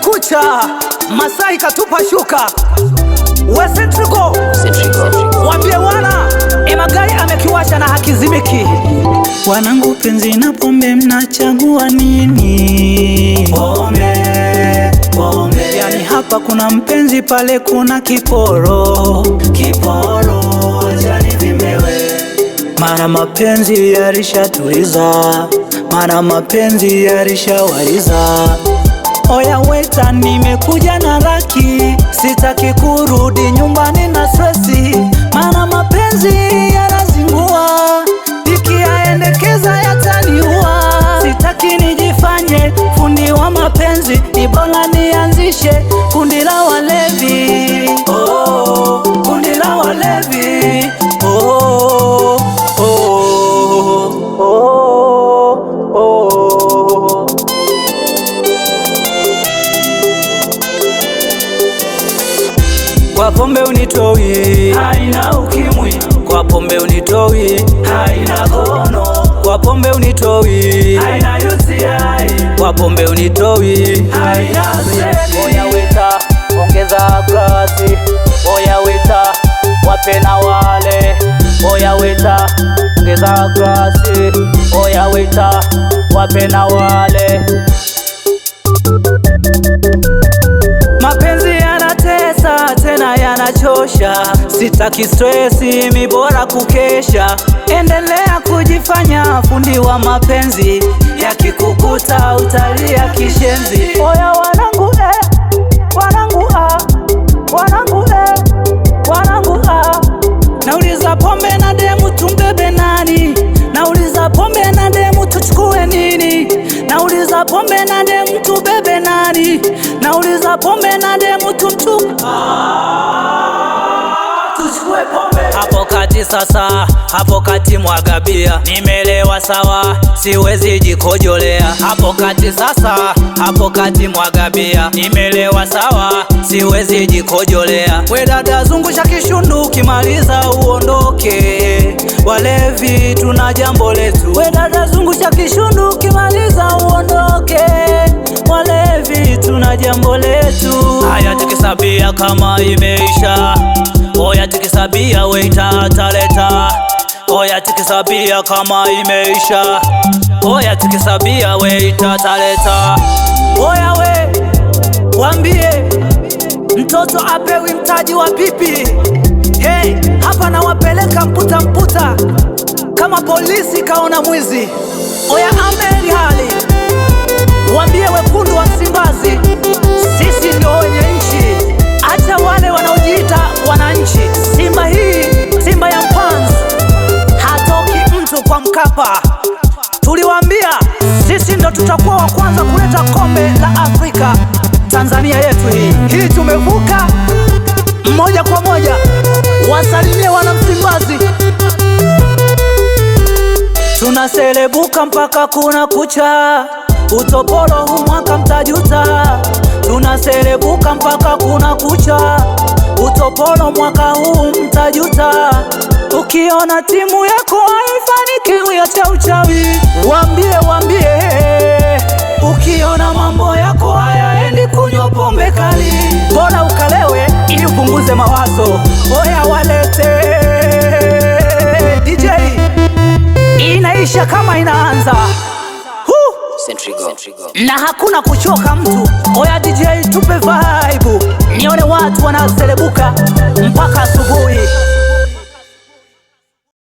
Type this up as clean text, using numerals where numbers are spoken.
Kumekucha, Masai katupa shuka. We Centrigo, wambie wana Emagai amekiwasha na hakizimiki. Wanangu penzi na pombe mnachagua nini? Pombe, pombe. Yani hapa kuna mpenzi pale kuna kiporo. Kiporo, jani vimewe. Mana mapenzi yalishatuliza, mana mapenzi yalishawaliza. Oya weta nimekuja na laki, sitaki kurudi nyumbani na stressi. Mana mapenzi yanazingua, nikiyaendekeza yataniua. Sitaki nijifanye fundi wa mapenzi, ni bora nianzishe kundi la walevi. Oh, kundi la walevi. Oh, oh, oh, oh. Kwa pombe unitoi, haina ukimwi. kwa pombe unitoi, haina gono. kwa pombe unitoi, haina UTI. kwa pombe unitoi, haina seli. Oya weta, ongeza glasi. Oya weta, wape na wale. Oya weta, ongeza glasi. Oya weta, wape na wale. Mapenzi yanatesa tena yanachosha, sitaki stressi, mi bora kukesha. Endelea kujifanya fundi wa mapenzi, yakikukuta utalia kishenzi. Oya wanangu wanangu wanangu wanangu nauliza pombe na demu tumbebe nani? Nauliza pombe na demu tuchukue nini? Nauliza pombe na demu tubebe nani? Nauliza pombe na demu tumchukue pombe. hapo kati sasa, hapo kati mwaga bia. Nimelewa sawa, siwezi jikojolea. Hapo kati sasa, hapo kati mwaga bia. Nimelewa sawa, siwezi jikojolea. We dada zungusha kishundu, ukimaliza uondoke. Walevi tuna jambo letu. We dada zungusha kishundu, ukimaliza uondoke. Walevi tuna jambo letu. Haya tukisabia kama imeisha. Oya tukisabia waita ataleta. Oya tukisabia kama imeisha. Oya tukisabia waita ataleta. Oya we wambie mtoto apewi mtaji wa pipi. Hey, hapa na wapeleka mputa mputa kama polisi kaona mwizi. Oya ameri hali wambie wekundu wa Msimbazi, sisi ndio wenye nchi. Acha wale wanaojiita wananchi. Simba hii, Simba ya Mpanzu, hatoki mtu kwa Mkapa. Tuliwaambia sisi ndo tutakuwa wa kwanza kuleta kombe la Afrika. Tanzania yetu hii tumevuka moja kwa moja. Wasalimie wana Msimbazi, tunaselebuka mpaka kuna kucha. Utopolo huu mwaka mtajuta. Tunaselebuka mpaka kuna kucha. Utopolo mwaka huu mtajuta. Ukiona timu yako haifanikiwi acha uchawi. Wambie ukiona mambo yako hayaendi kunywa pombe kali. Bora ukalewe ili upunguze mawazo. Oya walete DJ, inaisha kama inaanza. Na hakuna kuchoka mtu. Oya DJ tupe vibe, nione watu wanaselebuka mpaka